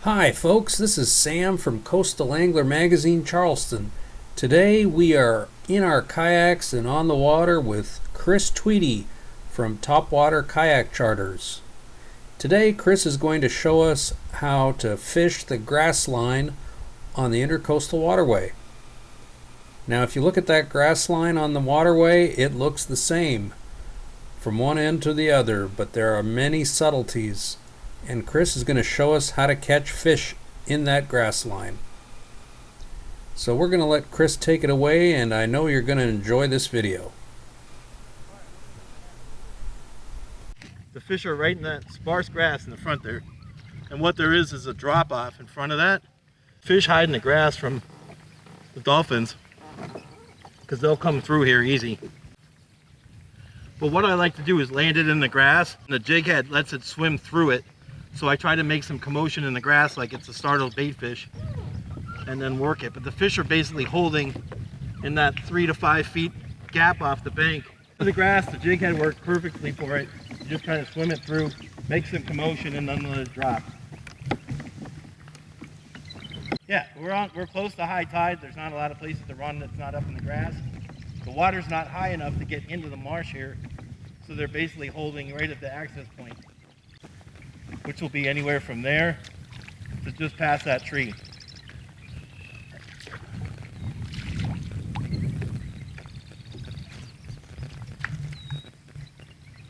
Hi folks, this is Sam from Coastal Angler Magazine Charleston. Today we are in our kayaks and on the water with Chris Tweedy from Topwater Charters. Today Chris is going to show us how to fish the grass line on the Intracoastal waterway. Now if you look at that grass line on the waterway, it looks the same from one end to the other, but there are many subtleties. And Chris is going to show us how to catch fish in that grass line. So we're going to let Chris take it away, and I know you're going to enjoy this video. The fish are right in that sparse grass in the front there. And what there is a drop off in front of that. Fish hide in the grass from the dolphins because they'll come through here easy. But what I like to do is land it in the grass, and the jig head lets it swim through it. So I try to make some commotion in the grass like it's a startled bait fish and then work it. But the fish are basically holding in that 3 to 5 feet gap off the bank. For the grass, the jig head works perfectly for it. You just kind of swim it through, make some commotion, and then let it drop. Yeah, we're close to high tide. There's not a lot of places to run that's not up in the grass. The water's not high enough to get into the marsh here, so they're basically holding right at the access point, which will be anywhere from there to just past that tree.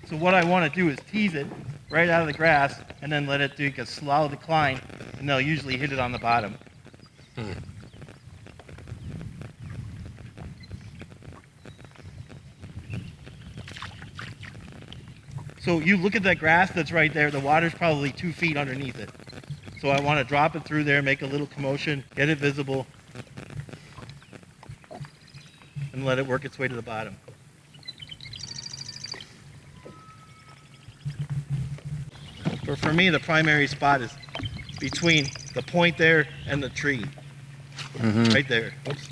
So what I want to do is tease it right out of the grass and then let it do a slow decline, and they'll usually hit it on the bottom. So you look at that grass that's right there, the water's probably 2 feet underneath it. So I want to drop it through there, make a little commotion, get it visible, and let it work its way to the bottom. But for me, the primary spot is between the point there and the tree. Right there. Oops.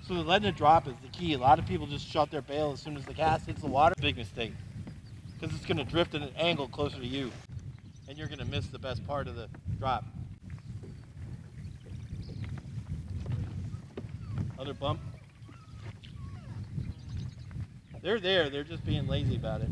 So letting it drop is the key. A lot of people just shut their bail as soon as the cast hits the water. Big mistake, because it's going to drift at an angle closer to you, and you're going to miss the best part of the drop. Other bump. They're there. They're just being lazy about it.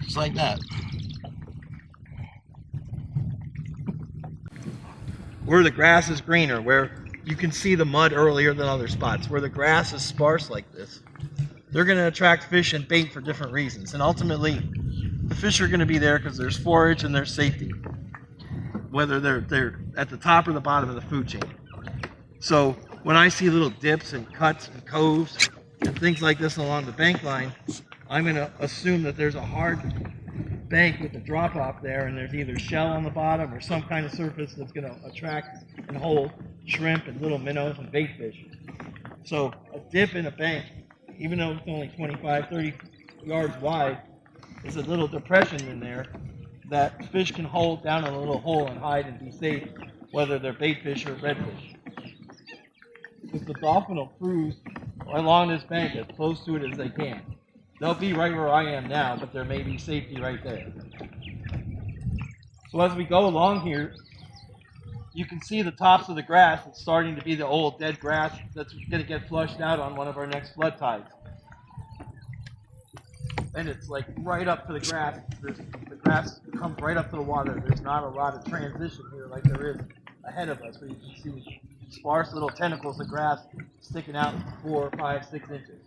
Just like that. Where the grass is greener, where you can see the mud earlier than other spots, where the grass is sparse like this, they're going to attract fish and bait for different reasons. And ultimately, the fish are going to be there because there's forage and there's safety, whether they're at the top or the bottom of the food chain. So when I see little dips and cuts and coves and things like this along the bank line, I'm going to assume that there's a hard bank with a drop off there, and there's either shell on the bottom or some kind of surface that's going to attract and hold shrimp and little minnows and bait fish. So a dip in a bank, even though it's only 25, 30 yards wide, is a little depression in there that fish can hold down in a little hole and hide and be safe, whether they're bait fish or redfish. Because the dolphin will cruise along this bank as close to it as they can. They'll be right where I am now, but there may be safety right there. So as we go along here, you can see the tops of the grass. It's starting to be the old dead grass that's going to get flushed out on one of our next flood tides. And it's like right up to the grass. The grass comes right up to the water. There's not a lot of transition here like there is ahead of us, where you can see sparse little tentacles of grass sticking out 4, 5, 6 inches.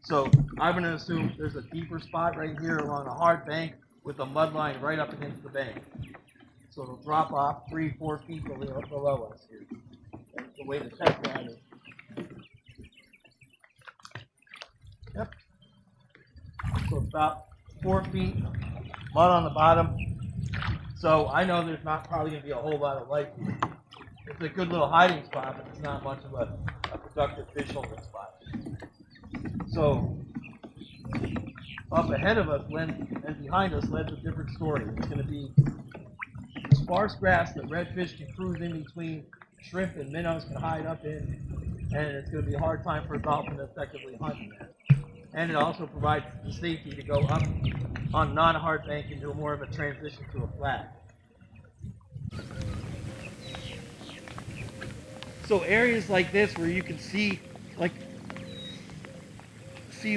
So I'm going to assume there's a deeper spot right here along a hard bank with a mud line right up against the bank. So it'll drop off 3, 4 feet below us here. That's the way to test that is. Yep. So about 4 feet, mud on the bottom. So I know there's not probably going to be a whole lot of life here. It's a good little hiding spot, but it's not much of a productive fish holding spot. So up ahead of us and behind us lends a different story. It's going to be sparse grass that redfish can cruise in between, shrimp and minnows can hide up in, and it's going to be a hard time for a dolphin to effectively hunt in that. And it also provides the safety to go up on non-hard bank into more of a transition to a flat. So areas like this where you can see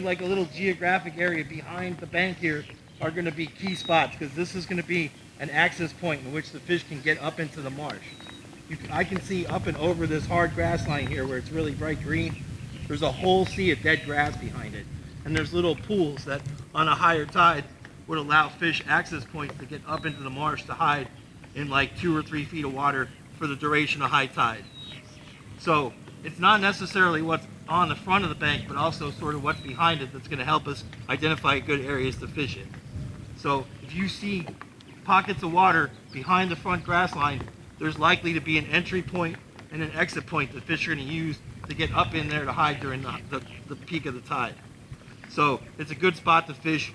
like a little geographic area behind the bank here are going to be key spots, because this is going to be an access point in which the fish can get up into the marsh. I can see up and over this hard grass line here where it's really bright green. There's a whole sea of dead grass behind it. And there's little pools that on a higher tide would allow fish access points to get up into the marsh to hide in like 2 or 3 feet of water for the duration of high tide. So it's not necessarily what's on the front of the bank, but also sort of what's behind it that's going to help us identify good areas to fish in. So if you see pockets of water behind the front grass line, there's likely to be an entry point and an exit point that fish are going to use to get up in there to hide during the peak of the tide. So it's a good spot to fish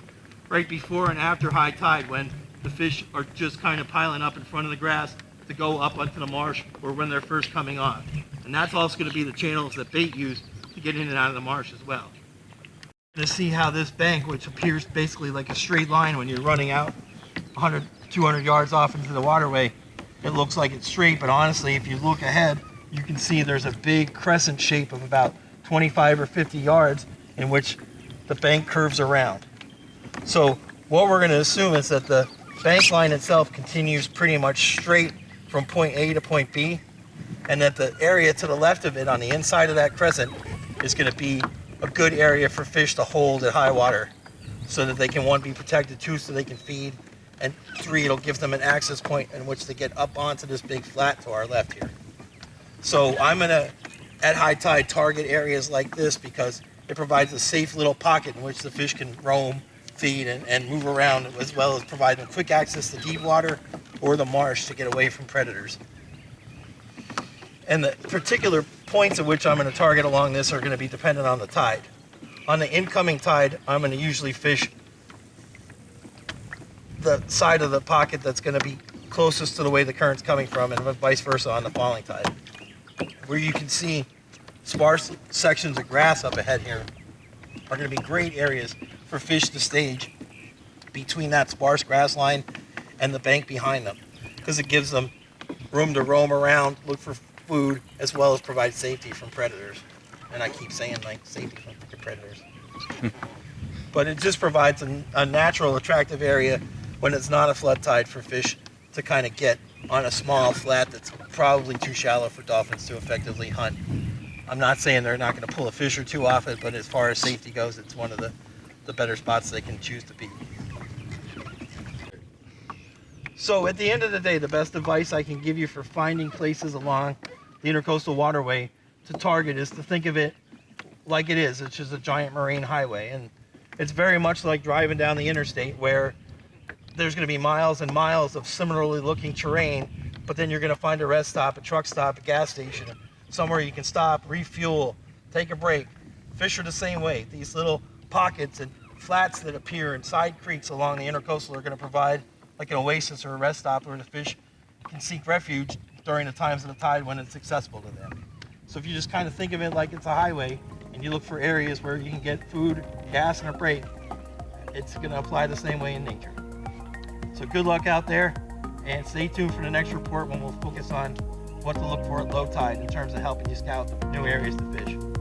right before and after high tide, when the fish are just kind of piling up in front of the grass to go up onto the marsh, or when they're first coming on. And that's also going to be the channels that bait use to get in and out of the marsh as well. To see how this bank, which appears basically like a straight line when you're running out 100, 200 yards off into the waterway, it looks like it's straight, but honestly, if you look ahead, you can see there's a big crescent shape of about 25 or 50 yards in which the bank curves around. So what we're going to assume is that the bank line itself continues pretty much straight from point A to point B, and that the area to the left of it on the inside of that crescent is going to be a good area for fish to hold at high water, so that they can, 1, be protected, 2, so they can feed, and 3, it'll give them an access point in which to get up onto this big flat to our left here. So I'm going to, at high tide, target areas like this because it provides a safe little pocket in which the fish can roam, feed, and move around, as well as provide them quick access to deep water or the marsh to get away from predators. And the particular points at which I'm going to target along this are going to be dependent on the tide. On the incoming tide, I'm going to usually fish the side of the pocket that's going to be closest to the way the current's coming from, and vice versa on the falling tide. Where you can see sparse sections of grass up ahead here are going to be great areas for fish to stage between that sparse grass line and the bank behind them, because it gives them room to roam around, look for food, as well as provide safety from predators. And I keep saying like safety from predators. But it just provides a natural, attractive area when it's not a flood tide for fish to kind of get on a small flat that's probably too shallow for dolphins to effectively hunt. I'm not saying they're not going to pull a fish or two off it, but as far as safety goes, it's one of the better spots they can choose to be. So at the end of the day, the best advice I can give you for finding places along the Intracoastal Waterway to target is to think of it like it is. It's just a giant marine highway, and it's very much like driving down the interstate, where there's going to be miles and miles of similarly looking terrain, but then you're going to find a rest stop, a truck stop, a gas station, somewhere you can stop, refuel, take a break. Fish are the same way. These little pockets and flats that appear in side creeks along the Intracoastal are going to provide like an oasis or a rest stop where the fish can seek refuge during the times of the tide when it's accessible to them. So if you just kind of think of it like it's a highway and you look for areas where you can get food, gas, and a break, it's going to apply the same way in nature. So good luck out there. And stay tuned for the next report when we'll focus on what to look for at low tide in terms of helping you scout the new areas to fish.